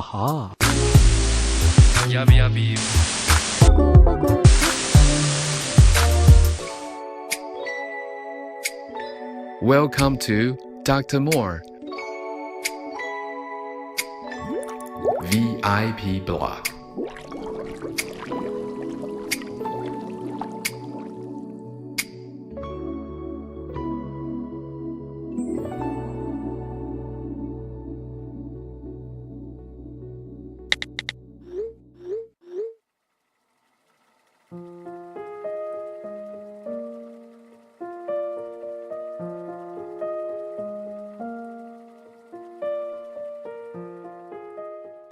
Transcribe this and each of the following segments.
哈哈。Welcome to Dr.More VIP Blog.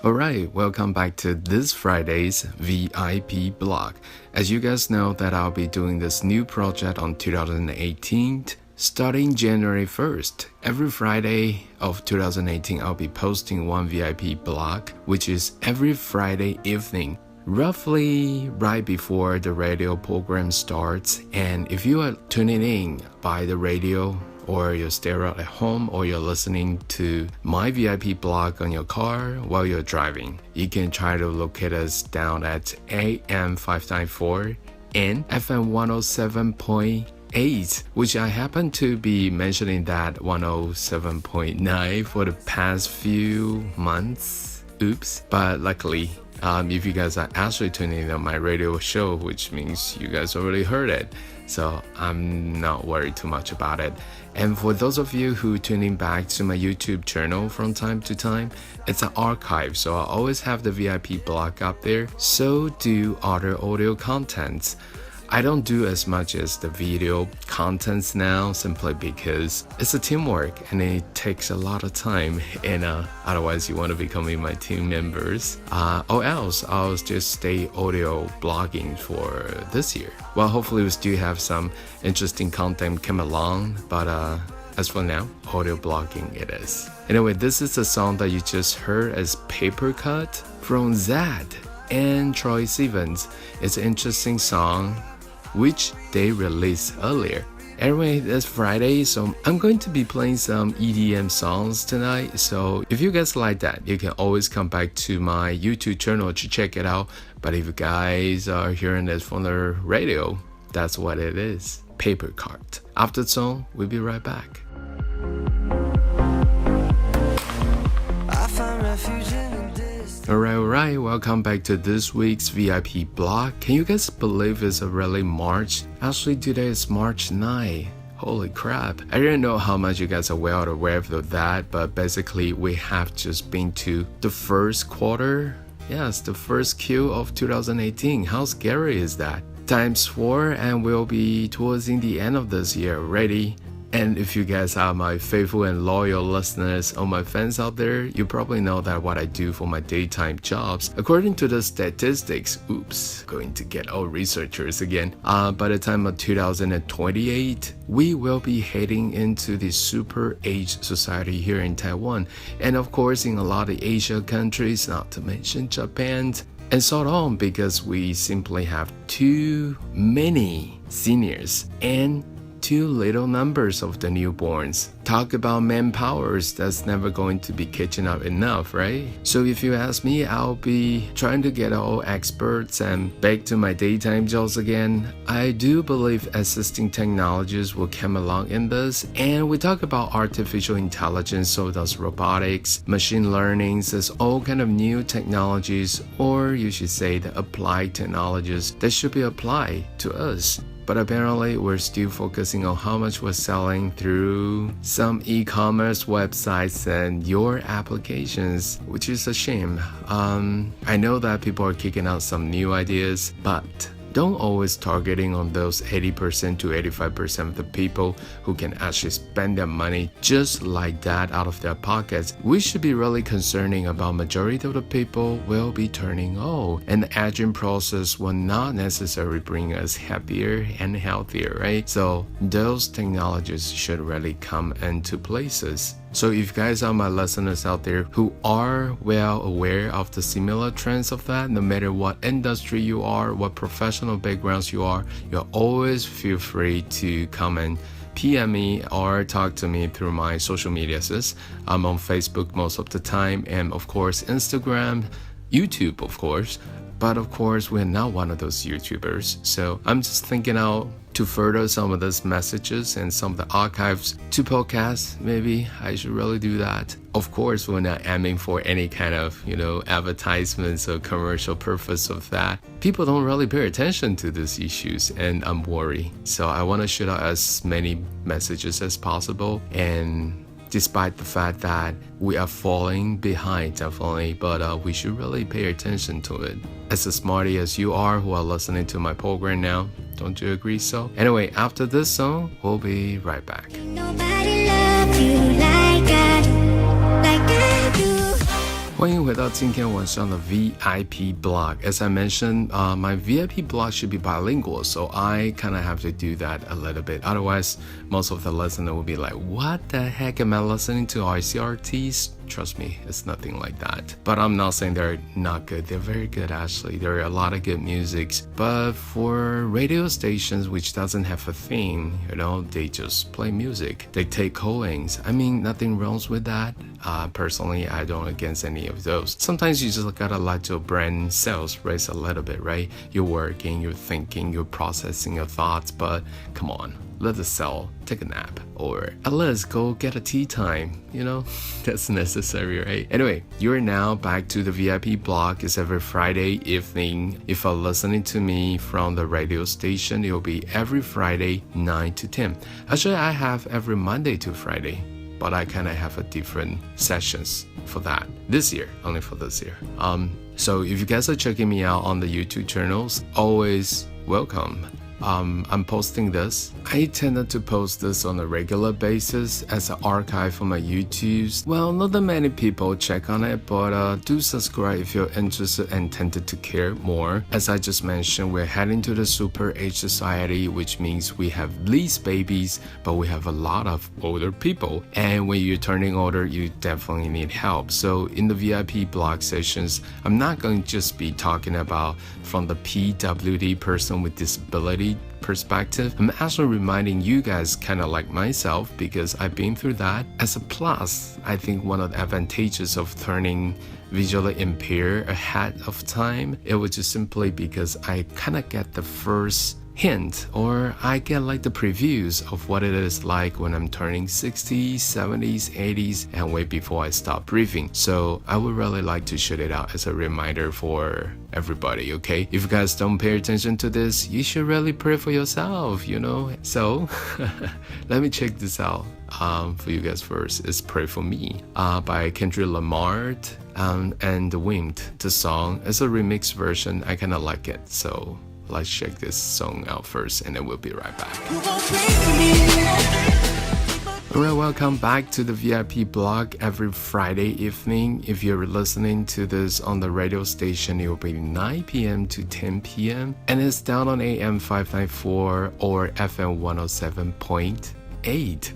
Alright, welcome back to this Friday's VIP blog. As you guys know that I'll be doing this new project on 2018, starting January 1st. Every Friday of 2018, I'll be posting one VIP blog, which is every Friday evening, roughly right before the radio program starts. And if you are tuning in by the radio, or your stereo at home, or you're listening to my VIP blog on your car while you're driving, you can try to locate us down at AM 594 and FM 107.8, which I happen to be mentioning that 107.9 for the past few months. Oops. But luckily, if you guys are actually tuning in on my radio show, which means you guys already heard it, so I'm not worried too much about it. And for those of you who tuning back to my YouTube channel from time to time, it's an archive, so I always have the VIP blog up there. So do other audio contents. I don't do as much as the video contents now, simply because it's a teamwork and it takes a lot of time, and otherwise you want to become my team members, or else I'll just stay audio blogging for this year. Well, hopefully we still have some interesting content come along, but as for now, audio blogging it is. Anyway, this is a song that you just heard as Paper Cut from Zad and Troye Sivan's. It's an interesting song which they released earlier. Anyway, it's Friday, so I'm going to be playing some EDM songs tonight. So if you guys like that, you can always come back to my YouTube channel to check it out. But if you guys are hearing this from the radio, that's what it is. Paper Cut. After the song, we'll be right back. Alright, welcome back to this week's VIP blog. Can you guys believe it's already March? Actually, today is March 9. Holy crap. I didn't know how much you guys are well aware of that, but basically we have just been to the first quarter. Yes, the first Q of 2018. How scary is that? Times 4, and we'll be towards the end of this year already. And if you guys are my faithful and loyal listeners or my fans out there, you probably know that what I do for my daytime jobs, according to the statistics, going to get all researchers again, by the time of 2028, we will be heading into the super aged society here in Taiwan, and of course in a lot of Asia countries, not to mention Japan, and so on, because we simply have too many seniors and too little numbers of the newborns. Talk about manpowers, that's never going to be catching up enough, right? So if you ask me, I'll be trying to get all experts and back to my daytime jobs again. I do believe assisting technologies will come along in this, and we talk about artificial intelligence, so does robotics, machine learning, there's all kind of new technologies, or you should say the applied technologies that should be applied to us. But apparently we're still focusing on how much we're selling through some e-commerce websites and your applications, which is a shame. I know that people are kicking out some new ideas, but don't always targeting on those 80% to 85% of the people who can actually spend their money just like that out of their pockets. We should be really concerning about majority of the people will be turning old, and the aging process will not necessarily bring us happier and healthier, right? So those technologies should really come into places. So if you guys are my listeners out there who are well aware of the similar trends of that, no matter what industry you are, what professional backgrounds you are, you'll always feel free to come and PM me or talk to me through my social medias. I'm on Facebook most of the time, and of course Instagram, YouTube of course. But of course, we're not one of those YouTubers. So I'm just thinking out to further some of those messages and some of the archives to podcasts. Maybe I should really do that. Of course, we're not aiming for any kind of, advertisements or commercial purpose of that. People don't really pay attention to these issues, and I'm worried. So I want to shoot out as many messages as possible, and despite the fact that we are falling behind, definitely, but we should really pay attention to it. As smarty as you are who are listening to my program now, don't you agree so? Anyway, after this song, we'll be right back. Nobody love you like I do. 欢迎回到今天晚上的 VIP blog. As I mentioned, my VIP blog should be bilingual, so I kind of have to do that a little bit. Otherwise, most of the listener will be like, what the heck am I listening to ICRTs? Trust me, it's nothing like that. But I'm not saying they're not good. They're very good, actually. There are a lot of good musics. But for radio stations which doesn't have a theme, they just play music. They take callings. I mean, nothing wrong with that. Personally, I don't against any of those. Sometimes you just gotta let your brain cells race a little bit, right? You're working, you're thinking, you're processing your thoughts, but come on. Let the cell take a nap, or at least go get a tea time, that's necessary, right? Anyway, you're now back to the VIP blog. It's every Friday evening. If you're listening to me from the radio station, it'll be every Friday 9 to 10. Actually, I have every Monday to Friday, but I kind of have a different sessions for that this year, only for this year. So if you guys are checking me out on the YouTube channels, always welcome. I'm posting this. I tended to post this on a regular basis as an archive for my YouTubes. Well, not that many people check on it, but do subscribe if you're interested and tended to care more. As I just mentioned, we're heading to the super age society, which means we have least babies, but we have a lot of older people. And when you're turning older, you definitely need help. So in the VIP blog sessions, I'm not going to just be talking about from the PWD, person with disability perspective. I'm actually reminding you guys kind of like myself, because I've been through that. As a plus, I think one of the advantages of turning visually impaired ahead of time, it was just simply because I kind of get the first hint, or I get like the previews of what it is like when I'm turning 60s, 70s, 80s, and way before I stop breathing. So I would really like to shoot it out as a reminder for everybody, okay? If you guys don't pay attention to this, you should really pray for yourself, So let me check this out for you guys first. It's Pray For Me by Dr.More and The Wind. The song is a remix version. I kind of like it, so let's check this song out first, and then we'll be right back. Alright, welcome back to the VIP blog every Friday evening. If you're listening to this on the radio station, it will be 9 p.m. to 10 p.m. and it's down on AM 594 or FM 107.8.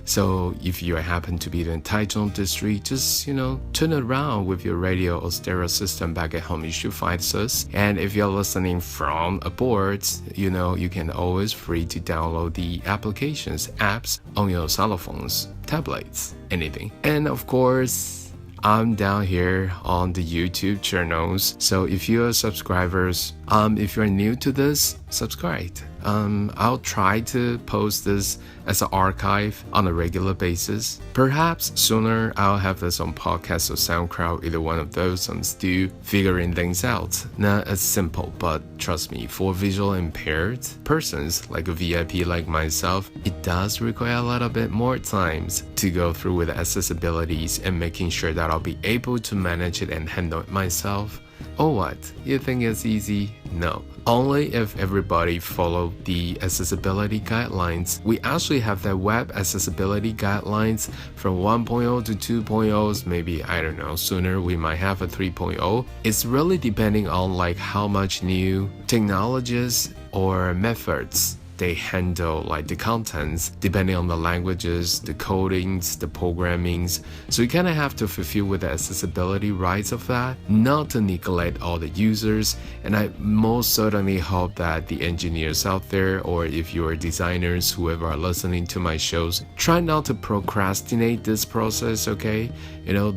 So if you happen to be in Taichung district, just turn it around with your radio or stereo system back at home. You should find us. And if you're listening from abroad, you can always free to download the apps on your cell phones, tablets, anything. And of course, I'm down here on the YouTube channels. So if you're subscribers, if you're new to this, subscribe. I'll try to post this as an archive on a regular basis. Perhaps sooner I'll have this on podcast or SoundCloud, either one of those. I'm still figuring things out. Not as simple, but trust me, for visual impaired persons like a VIP like myself, it does require a little bit more times to go through with accessibilities and making sure that I'll be able to manage it and handle it myself. Or what? You think it's easy? No. Only if everybody follow the accessibility guidelines. We actually have the web accessibility guidelines from 1.0 to 2.0, maybe, I don't know, sooner we might have a 3.0. It's really depending on like how much new technologies or methods they handle like the contents depending on the languages, the codings, the programmings. So you kind of have to fulfill with the accessibility rights of that, not to neglect all the users. And I most certainly hope that the engineers out there, or if you are designers, whoever are listening to my shows, try not to procrastinate this process, okay?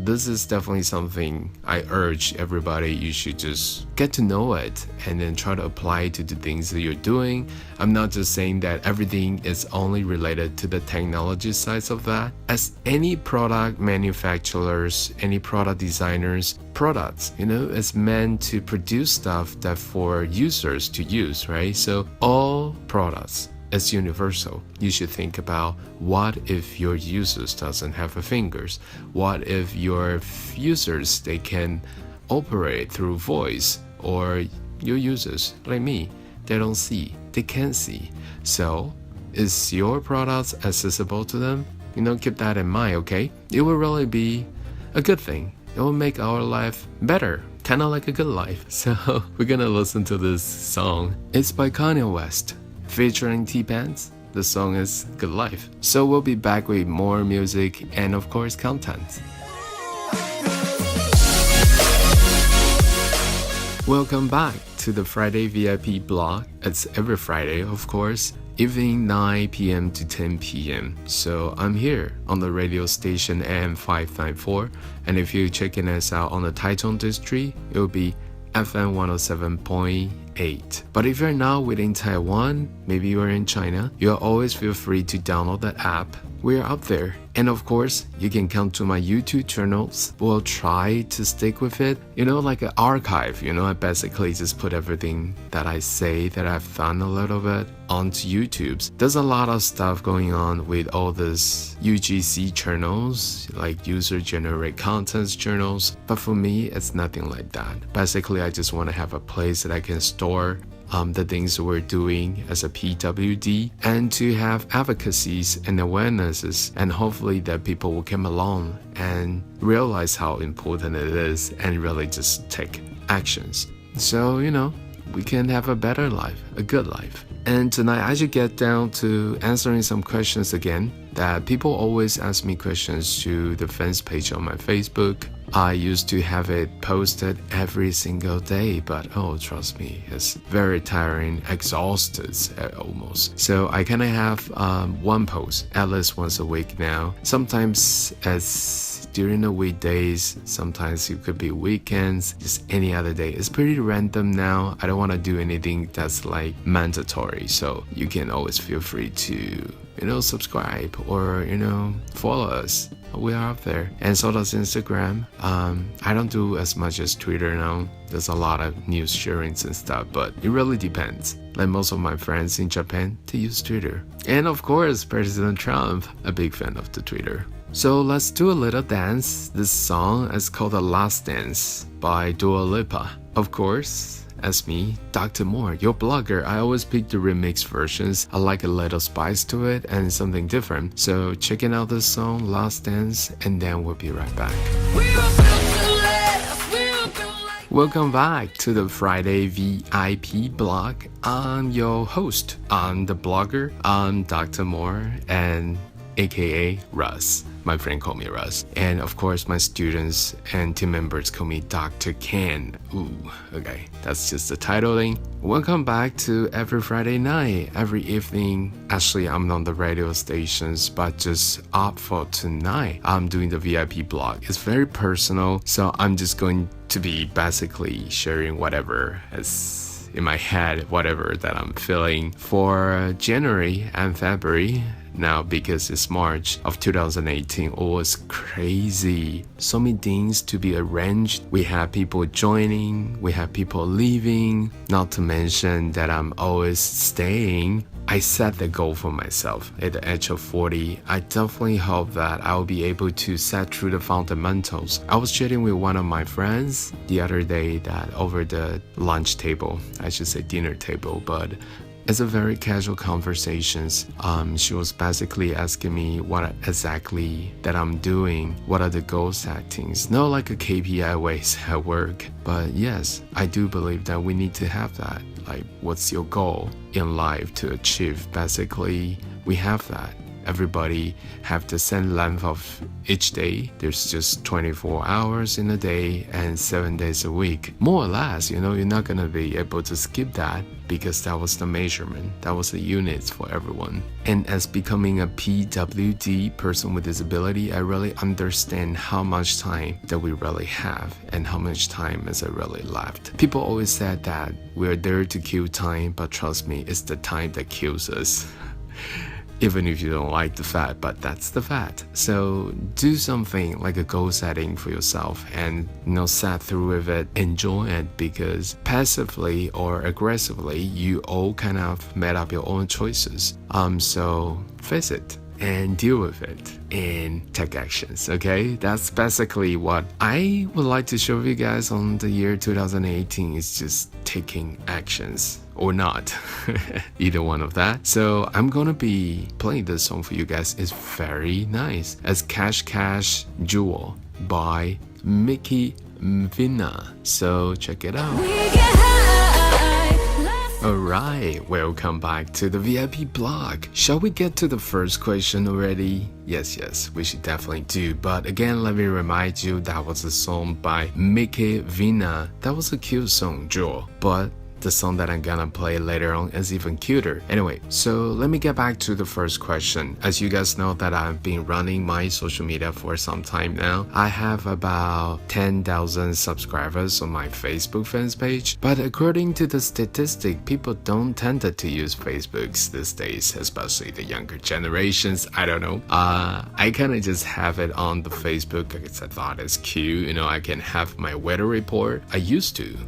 This is definitely something I urge everybody. You should just get to know it and then try to apply it to the things that you're doing. I'm not just saying that everything is only related to the technology sides of that. As any product manufacturers, any product designers, products, it's meant to produce stuff that for users to use, right? So all products, it's universal. You should think about, what if your users doesn't have fingers? What if your users, they can operate through voice, or your users like me, they don't see, they can't see. So is your products accessible to them? Keep that in mind, okay? It will really be a good thing. It will make our life better, kind of like a good life. So we're gonna listen to this song. It's by Kanye West, featuring T-Pants. The song is Good Life. So we'll be back with more music and of course content. Welcome back to the Friday VIP blog. It's every Friday, of course, evening 9 p.m. to 10 p.m. So I'm here on the radio station AM 594. And if you're checking us out on the Taichung district, it will be FM 107.8. But if you're not within Taiwan, maybe you're in China, you'll always feel free to download the app. We're up there. And of course, you can come to my YouTube channels. We'll try to stick with it, like an archive. I basically just put everything that I say that I've done a little bit onto YouTube. There's a lot of stuff going on with all these UGC channels, like user-generated content channels. But for me, it's nothing like that. Basically, I just want to have a place that I can store the things we're doing as a PWD, and to have advocacies and awarenesses, and hopefully that people will come along and realize how important it is and really just take actions. So, we can have a better life, a good life. And tonight I should get down to answering some questions again, that people always ask me questions to the fans page on my Facebook. I used to have it posted every single day, but trust me, it's very tiring, exhausted almost. So I kind of have one post at least once a week now. Sometimes it's during the weekdays, sometimes it could be weekends, just any other day. It's pretty random now. I don't want to do anything that's like mandatory, so you can always feel free to subscribe or follow us. We are up there, and so does Instagram. I don't do as much as Twitter now. There's a lot of news sharings and stuff, but it really depends. Like most of my friends in Japan, they use Twitter. And of course, President Trump, a big fan of the Twitter. So let's do a little dance. This song is called The Last Dance by Dua Lipa. Of course, as me, Dr.More, your blogger, I always pick the remix versions. I like a little spice to it and something different. So checking out this song, Last Dance, and then we'll be right back. Welcome back to the Friday VIP blog. I'm your host. I'm the blogger. I'm Dr.More, and aka Russ. My friend called me Russ. And of course, my students and team members call me Dr. Ken. Ooh, okay, that's just the titling. Welcome back to every Friday night, every evening. Actually, I'm on the radio stations, but just opt for tonight, I'm doing the VIP blog. It's very personal, so I'm just going to be basically sharing whatever is in my head, whatever that I'm feeling for January and February. Now, because it's March of 2018, it was crazy. So many things to be arranged. We have people joining, we have people leaving, not to mention that I'm always staying. I set the goal for myself at the age of 40. I definitely hope that I will be able to set through the fundamentals. I was chatting with one of my friends the other day that over the lunch table, I should say dinner table, but It's a very casual conversations. She was basically asking me what exactly that I'm doing, what are the goal settings, not like a KPI ways at work. But yes, I do believe that we need to have that. Like, what's your goal in life to achieve? Basically, we have that. Everybody have the same length of each day. There's just 24 hours in a day and 7 days a week. More or less, you're not gonna be able to skip that because that was the measurement. That was the units for everyone. And as becoming a PWD, person with disability, I really understand how much time that we really have and how much time is really left. People always said that we're there to kill time, but trust me, it's the time that kills us. Even if you don't like the fact, but that's the fact. So do something like a goal setting for yourself and set through with it, enjoy it, because passively or aggressively, you all kind of made up your own choices. So face it and deal with it and take actions. Okay, that's basically what I would like to show you guys on the year 2018. Is just taking actions or not. Either one of that. So I'm gonna be playing this song for you guys. It's very nice. It's Cash Cash Jewel by Mickey Vina. So check it out. Alright, welcome back to the VIP blog. Shall we get to the first question already? Yes, we should definitely do. But again, let me remind you that was a song by Mickey Vina. That was a cute song, Jewel. But the song that I'm gonna play later on is even cuter. Anyway, so let me get back to the first question. As you guys know that I've been running my social media for some time now. I have about 10,000 subscribers on my Facebook fans page. But according to the statistic, people don't tend to use Facebooks these days, especially the younger generations. I don't know. I kind of just have it on the Facebook because I thought it's cute. I can have my weather report. I used to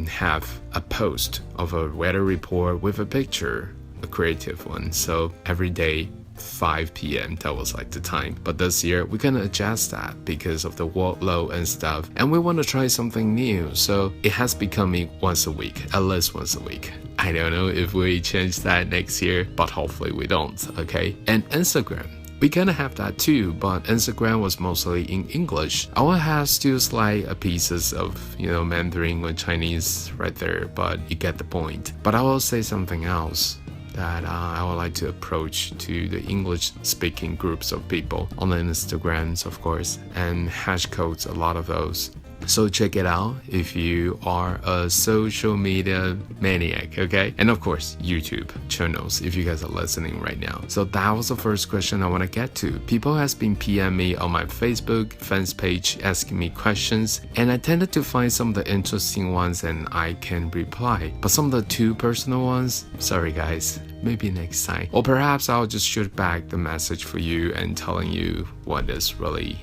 have a post of a weather report with a picture, a creative one. So every day 5 p.m. that was like the time. But this year we're gonna adjust that because of the workload and stuff, and we want to try something new. So it has become once a week, at least once a week. I don't know if we change that next year, but hopefully we don't. Okay. And Instagram, we kinda have that too, but Instagram was mostly in English. Our has still like pieces of, Mandarin or Chinese right there, but you get the point. But I will say something else that I would like to approach to the English-speaking groups of people on the Instagrams, of course, and hash codes, a lot of those. So check it out if you are a social media maniac, okay? And of course, YouTube channels if you guys are listening right now. So that was the first question I want to get to. People has been PMing me on my Facebook fans page asking me questions, and I tended to find some of the interesting ones and I can reply. But some of the too personal ones, sorry guys, maybe next time. Or perhaps I'll just shoot back the message for you and telling you what is really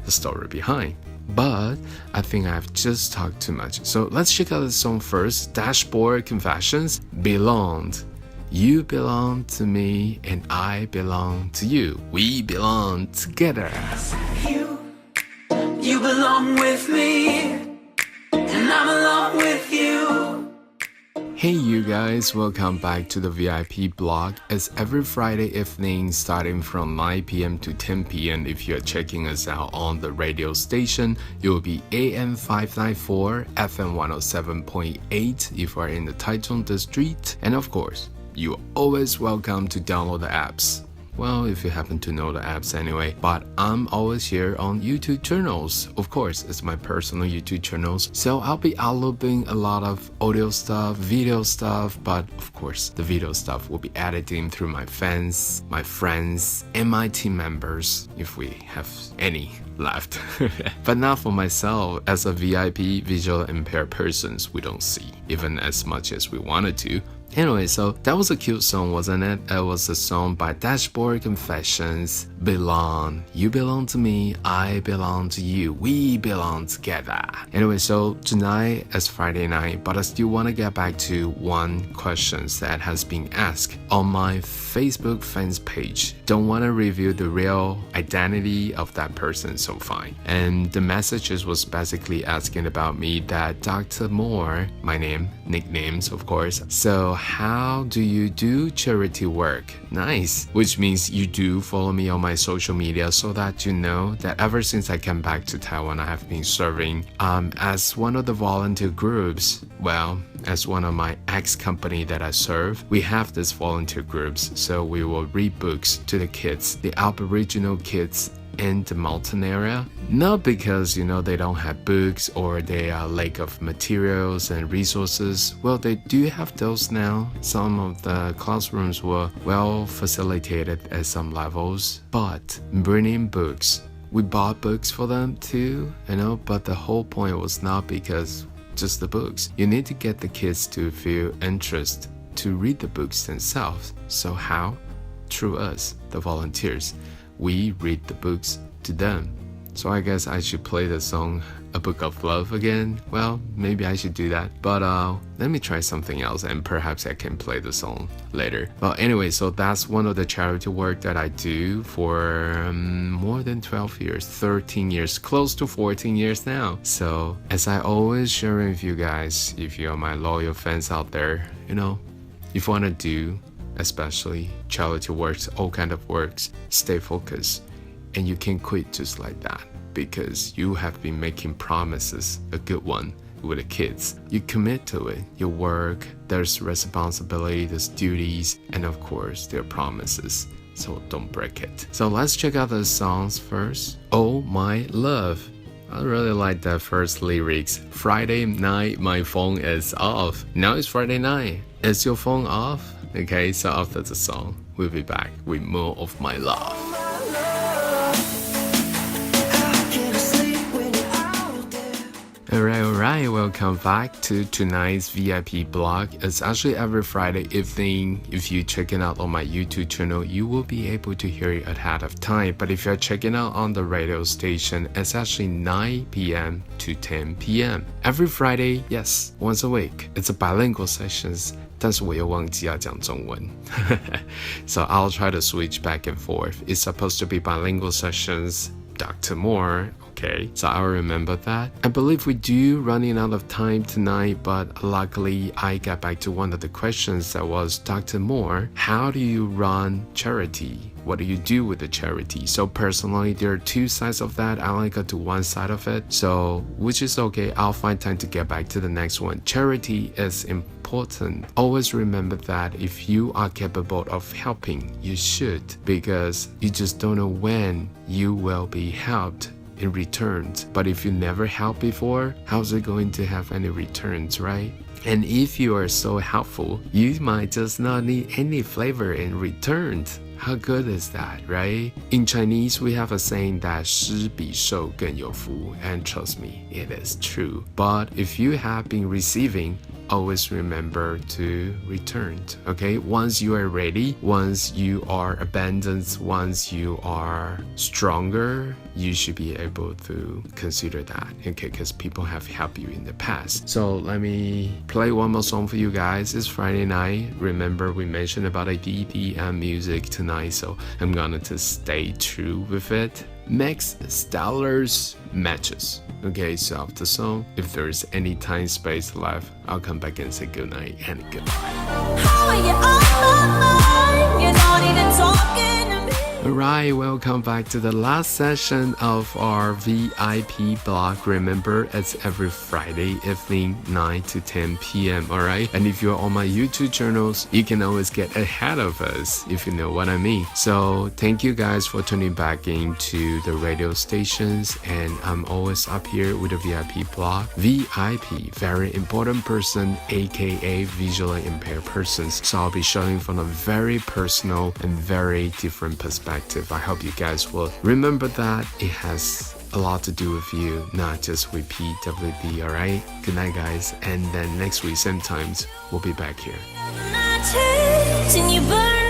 the story behind. But I think I've just talked too much. So let's check out the song first. Dashboard Confessions, Belonged. You belong to me and I belong to you. We belong together. You belong with me and I belong with you. Hey you guys, welcome back to the VIP blog. It's every Friday evening starting from 9 p.m. to 10 p.m. If you're checking us out on the radio station, it will be AM 594, FM 107.8 if you're in the Taichung district. And of course, you're always welcome to download the apps. Well, if you happen to know the apps anyway. But I'm always here on YouTube channels. Of course, it's my personal YouTube channels. So I'll be uploading a lot of audio stuff, video stuff. But of course, the video stuff will be editing through my fans, my friends, and my team members, if we have any left. But not for myself. As a VIP, visually impaired persons, we don't see even as much as we wanted to. Anyway, so that was a cute song, wasn't it? It was a song by Dashboard Confessions, belong. You belong to me, I belong to you. We belong together. Anyway, so tonight is Friday night, but I still want to get back to one question that has been asked on my Facebook fans page. Don't want to reveal the real identity of that person, so fine. And the messages was basically asking about me that Dr.More, my name, nicknames of course. So how do you do charity work? Nice. Which means you do follow me on my social media so that you know that ever since I came back to Taiwan, I have been serving as one of the volunteer groups. Well, as one of my ex-company that I serve, we have these volunteer groups. So we will read books to the kids, the Aboriginal kids in the mountain area. Not because, they don't have books or they are lack of materials and resources. Well, they do have those now. Some of the classrooms were well facilitated at some levels. But bringing books, we bought books for them too, but the whole point was not because just the books. You need to get the kids to feel interest to read the books themselves. So how? Through us, the volunteers. We read the books to them. So I guess I should play the song A Book of Love again. Well, maybe I should do that. But let me try something else and perhaps I can play the song later. Well, anyway, so that's one of the charity work that I do for more than 12 years, 13 years, close to 14 years now. So as I always share with you guys, if you're my loyal fans out there, if you want to do especially charity works, all kind of works, stay focused. And you can quit just like that because you have been making promises, a good one, with the kids. You commit to it, your work, there's responsibility, there's duties, and of course, there are promises. So don't break it. So let's check out the songs first. Oh My Love. I really like that first lyrics. Friday night, my phone is off. Now it's Friday night. Is your phone off? Okay, so after the song, we'll be back with more of My Love. Alright, welcome back to tonight's VIP blog. It's actually every Friday evening. If you check it out on my YouTube channel, you will be able to hear it ahead of time. But if you're checking out on the radio station, it's actually 9 p.m. to 10 p.m. Every Friday, yes, once a week. It's a bilingual sessions. 但是我又忘记要讲中文 So I'll try to switch back and forth. It's supposed to be bilingual sessions, Dr.More. Okay, so I'll remember that. I believe we do running out of time tonight, but luckily I got back to one of the questions that was, Dr.More, how do you run charity? What do you do with the charity? So personally, there are two sides of that. I only got to one side of it, so which is okay. I'll find time to get back to the next one. Charity is important. Always remember that if you are capable of helping, you should, because you just don't know when you will be helped in returns. But if you never helped before, how's it going to have any returns, right? And if you are so helpful, you might just not need any flavor in returns. How good is that, right? In Chinese, we have a saying that 施比受更有福, and trust me, it is true. But if you have been receiving, always remember to return, okay? Once you are ready, once you are abundant, once you are stronger, you should be able to consider that, okay? Because people have helped you in the past. So let me play one more song for you guys. It's Friday night. Remember, we mentioned about a DPM music tonight, so I'm gonna just stay true with it. Next, Stellar's Matches. Okay, so after the song, if there's any time space left, I'll come back and say goodnight and goodbye. How are you on my mind? You're not even talking to me. Alright, welcome back to the last session of our VIP blog. Remember, it's every Friday evening, 9 to 10 p.m. Alright, and if you're on my YouTube channels, you can always get ahead of us, if you know what I mean. So thank you guys for tuning back into the radio stations, and I'm always up here with a VIP blog. VIP, very important person, aka visually impaired persons. So I'll be showing from a very personal and very different perspective. I hope you guys will remember that it has a lot to do with you, not just with PWD, alright? Good night, guys, and then next week, same times, we'll be back here. My taste and you burn